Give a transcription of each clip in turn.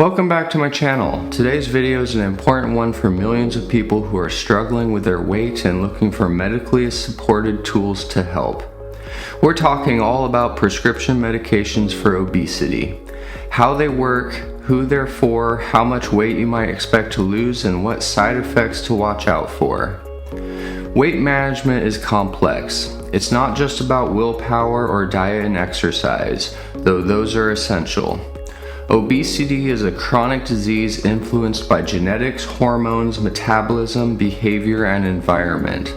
Welcome back to my channel. Today's video is an important one for millions of people who are struggling with their weight and looking for medically supported tools to help. We're talking all about prescription medications for obesity, how they work, who they're for, how much weight you might expect to lose, and what side effects to watch out for. Weight management is complex. It's not just about willpower or diet and exercise, though those are essential. Obesity is a chronic disease influenced by genetics, hormones, metabolism, behavior, and environment.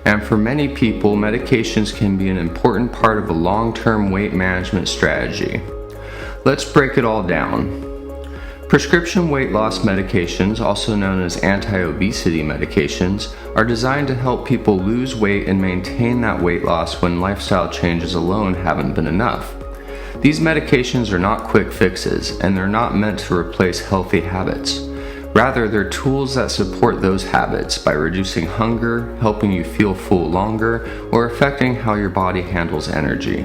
And for many people, medications can be an important part of a long-term weight management strategy. Let's break it all down. Prescription weight loss medications, also known as anti-obesity medications, are designed to help people lose weight and maintain that weight loss when lifestyle changes alone haven't been enough. These medications are not quick fixes, and they're not meant to replace healthy habits. Rather, they're tools that support those habits by reducing hunger, helping you feel full longer, or affecting how your body handles energy.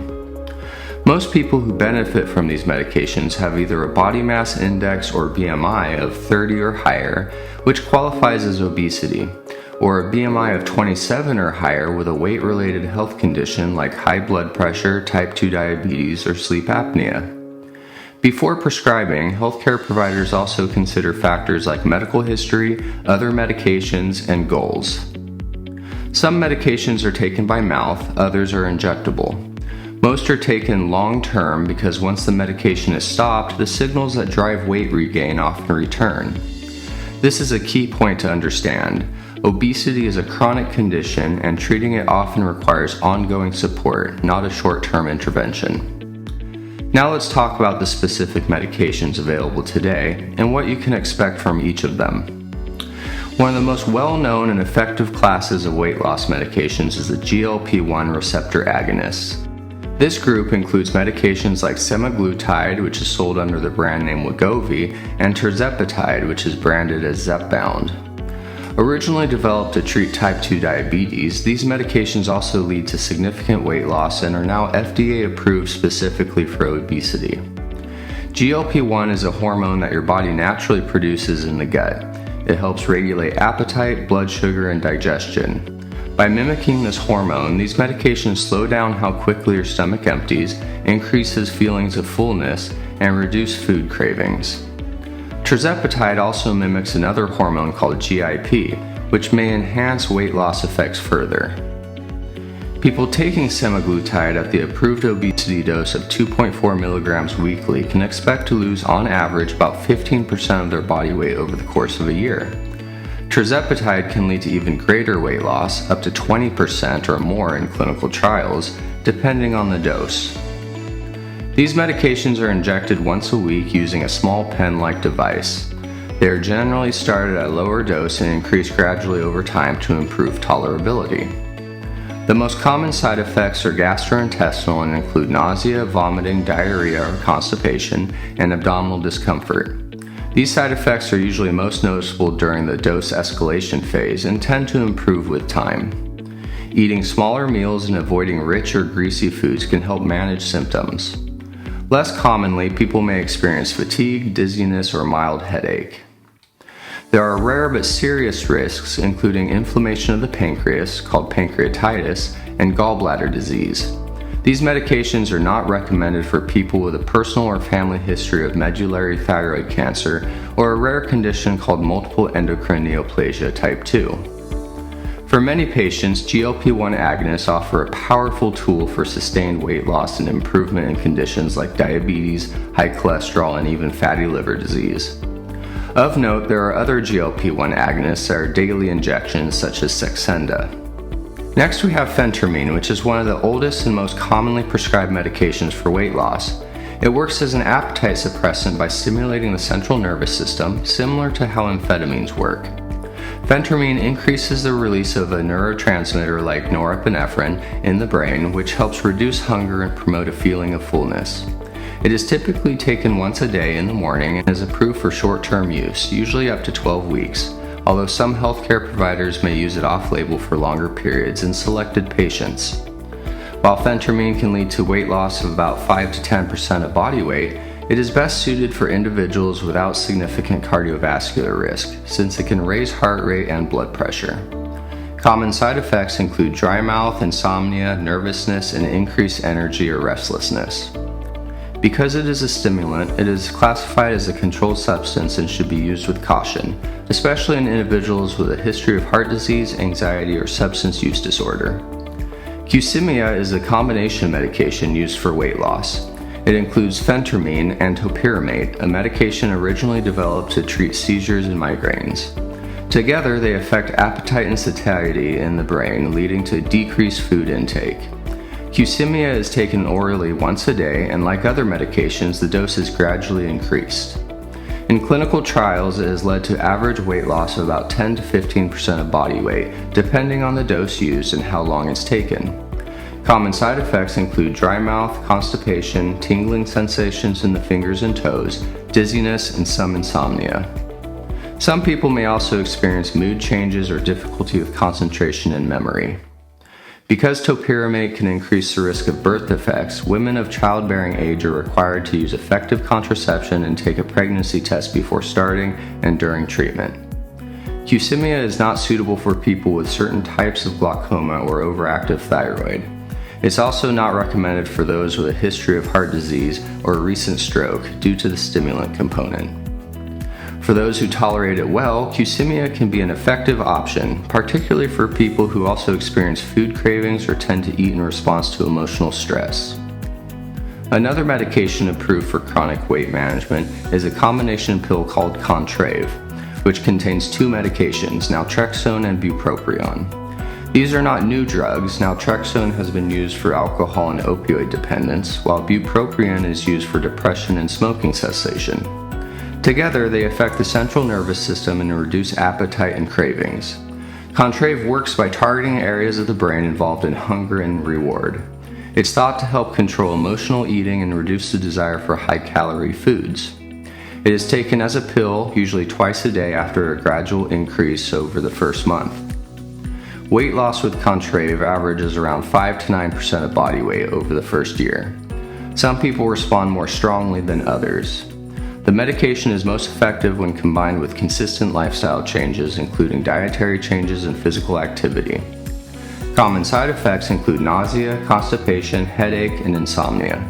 Most people who benefit from these medications have either a body mass index or BMI of 30 or higher, which qualifies as obesity, or a BMI of 27 or higher with a weight-related health condition like high blood pressure, type 2 diabetes, or sleep apnea. Before prescribing, healthcare providers also consider factors like medical history, other medications, and goals. Some medications are taken by mouth, others are injectable. Most are taken long-term because once the medication is stopped, the signals that drive weight regain often return. This is a key point to understand. Obesity is a chronic condition, and treating it often requires ongoing support, not a short-term intervention. Now let's talk about the specific medications available today and what you can expect from each of them. One of the most well-known and effective classes of weight loss medications is the GLP-1 receptor agonists. This group includes medications like semaglutide, which is sold under the brand name Wegovy, and tirzepatide, which is branded as Zepbound. Originally developed to treat type 2 diabetes, these medications also lead to significant weight loss and are now FDA approved specifically for obesity. GLP-1 is a hormone that your body naturally produces in the gut. It helps regulate appetite, blood sugar, and digestion. By mimicking this hormone, these medications slow down how quickly your stomach empties, increases feelings of fullness, and reduce food cravings. Tirzepatide also mimics another hormone called GIP, which may enhance weight loss effects further. People taking semaglutide at the approved obesity dose of 2.4 milligrams weekly can expect to lose on average about 15% of their body weight over the course of a year. Tirzepatide can lead to even greater weight loss, up to 20% or more in clinical trials, depending on the dose. These medications are injected once a week using a small pen-like device. They are generally started at a lower dose and increase gradually over time to improve tolerability. The most common side effects are gastrointestinal and include nausea, vomiting, diarrhea or constipation, and abdominal discomfort. These side effects are usually most noticeable during the dose escalation phase and tend to improve with time. Eating smaller meals and avoiding rich or greasy foods can help manage symptoms. Less commonly, people may experience fatigue, dizziness, or mild headache. There are rare but serious risks, including inflammation of the pancreas, called pancreatitis, and gallbladder disease. These medications are not recommended for people with a personal or family history of medullary thyroid cancer or a rare condition called multiple endocrine neoplasia type 2. For many patients, GLP-1 agonists offer a powerful tool for sustained weight loss and improvement in conditions like diabetes, high cholesterol, and even fatty liver disease. Of note, there are other GLP-1 agonists that are daily injections such as Saxenda. Next we have phentermine, which is one of the oldest and most commonly prescribed medications for weight loss. It works as an appetite suppressant by stimulating the central nervous system, similar to how amphetamines work. Phentermine increases the release of a neurotransmitter like norepinephrine in the brain, which helps reduce hunger and promote a feeling of fullness. It is typically taken once a day in the morning and is approved for short-term use, usually up to 12 weeks, although some healthcare providers may use it off-label for longer periods in selected patients. While phentermine can lead to weight loss of about 5 to 10% of body weight, It is best suited for individuals without significant cardiovascular risk, since it can raise heart rate and blood pressure. Common side effects include dry mouth, insomnia, nervousness, and increased energy or restlessness. Because it is a stimulant, it is classified as a controlled substance and should be used with caution, especially in individuals with a history of heart disease, anxiety, or substance use disorder. Qsymia is a combination medication used for weight loss. It includes phentermine and topiramate, a medication originally developed to treat seizures and migraines. Together, they affect appetite and satiety in the brain, leading to decreased food intake. Qsymia is taken orally once a day, and like other medications, the dose is gradually increased. In clinical trials, it has led to average weight loss of about 10 to 15% of body weight, depending on the dose used and how long it's taken. Common side effects include dry mouth, constipation, tingling sensations in the fingers and toes, dizziness, and some insomnia. Some people may also experience mood changes or difficulty with concentration and memory. Because topiramate can increase the risk of birth defects, women of childbearing age are required to use effective contraception and take a pregnancy test before starting and during treatment. Qsymia is not suitable for people with certain types of glaucoma or overactive thyroid. It's also not recommended for those with a history of heart disease or a recent stroke due to the stimulant component. For those who tolerate it well, Qsymia can be an effective option, particularly for people who also experience food cravings or tend to eat in response to emotional stress. Another medication approved for chronic weight management is a combination pill called Contrave, which contains two medications, naltrexone and bupropion. These are not new drugs. Naltrexone has been used for alcohol and opioid dependence, while bupropion is used for depression and smoking cessation. Together, they affect the central nervous system and reduce appetite and cravings. Contrave works by targeting areas of the brain involved in hunger and reward. It's thought to help control emotional eating and reduce the desire for high-calorie foods. It is taken as a pill, usually twice a day after a gradual increase over the first month. Weight loss with Contrave averages around 5 to 9% of body weight over the first year. Some people respond more strongly than others. The medication is most effective when combined with consistent lifestyle changes, including dietary changes and physical activity. Common side effects include nausea, constipation, headache, and insomnia.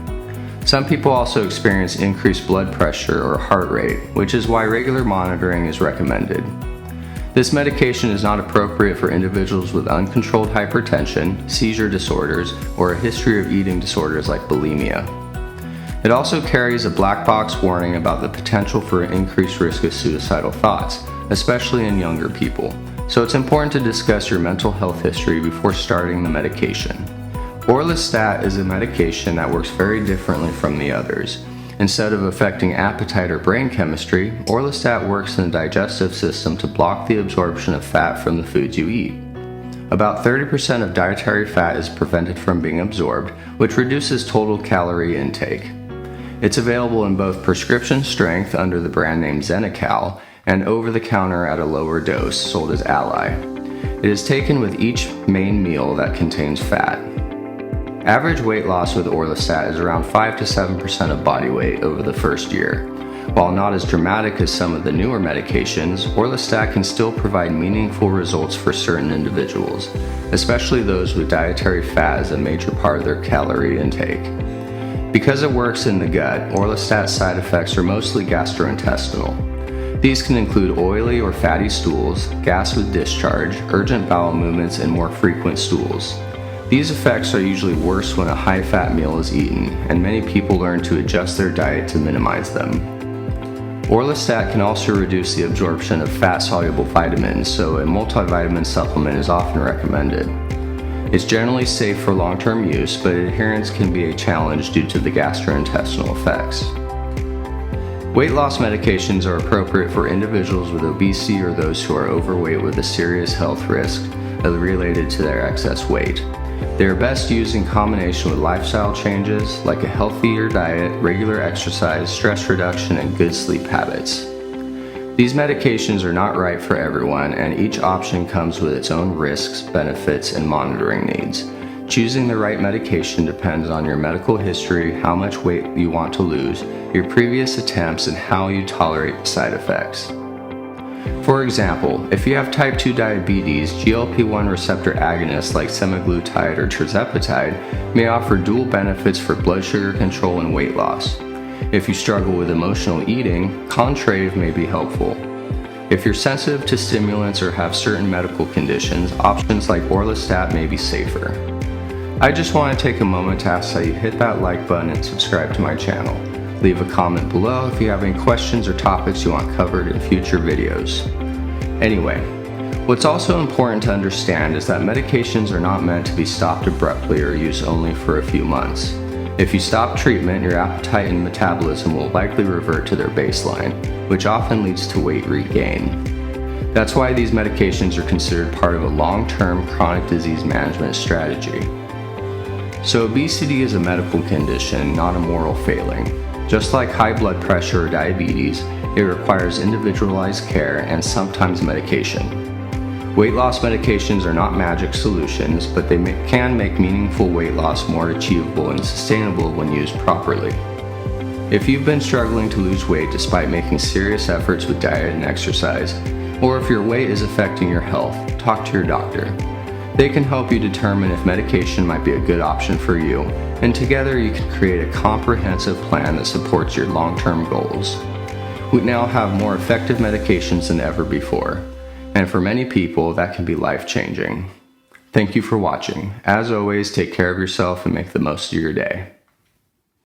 Some people also experience increased blood pressure or heart rate, which is why regular monitoring is recommended. This medication is not appropriate for individuals with uncontrolled hypertension, seizure disorders, or a history of eating disorders like bulimia. It also carries a black box warning about the potential for an increased risk of suicidal thoughts, especially in younger people, so it's important to discuss your mental health history before starting the medication. Orlistat is a medication that works very differently from the others. Instead of affecting appetite or brain chemistry, orlistat works in the digestive system to block the absorption of fat from the foods you eat. About 30% of dietary fat is prevented from being absorbed, which reduces total calorie intake. It's available in both prescription strength under the brand name Xenical and over-the-counter at a lower dose, sold as Ally. It is taken with each main meal that contains fat. Average weight loss with orlistat is around 5 to 7% of body weight over the first year. While not as dramatic as some of the newer medications, orlistat can still provide meaningful results for certain individuals, especially those with dietary fat as a major part of their calorie intake. Because it works in the gut, orlistat side effects are mostly gastrointestinal. These can include oily or fatty stools, gas with discharge, urgent bowel movements, and more frequent stools. These effects are usually worse when a high-fat meal is eaten, and many people learn to adjust their diet to minimize them. Orlistat can also reduce the absorption of fat-soluble vitamins, so a multivitamin supplement is often recommended. It's generally safe for long-term use, but adherence can be a challenge due to the gastrointestinal effects. Weight loss medications are appropriate for individuals with obesity or those who are overweight with a serious health risk related to their excess weight. They are best used in combination with lifestyle changes like a healthier diet, regular exercise, stress reduction, and good sleep habits. These medications are not right for everyone, and each option comes with its own risks, benefits, and monitoring needs. Choosing the right medication depends on your medical history, how much weight you want to lose, your previous attempts, and how you tolerate the side effects. For example, if you have type 2 diabetes, GLP-1 receptor agonists like semaglutide or tirzepatide may offer dual benefits for blood sugar control and weight loss. If you struggle with emotional eating, Contrave may be helpful. If you're sensitive to stimulants or have certain medical conditions, options like orlistat may be safer. I just want to take a moment to ask that you hit that like button and subscribe to my channel. Leave a comment below if you have any questions or topics you want covered in future videos. Anyway, what's also important to understand is that medications are not meant to be stopped abruptly or used only for a few months. If you stop treatment, your appetite and metabolism will likely revert to their baseline, which often leads to weight regain. That's why these medications are considered part of a long-term chronic disease management strategy. So obesity is a medical condition, not a moral failing. Just like high blood pressure or diabetes, it requires individualized care and sometimes medication. Weight loss medications are not magic solutions, but they can make meaningful weight loss more achievable and sustainable when used properly. If you've been struggling to lose weight despite making serious efforts with diet and exercise, or if your weight is affecting your health, talk to your doctor. They can help you determine if medication might be a good option for you, and together you can create a comprehensive plan that supports your long-term goals. We now have more effective medications than ever before, and for many people that can be life-changing. Thank you for watching. As always, take care of yourself and make the most of your day.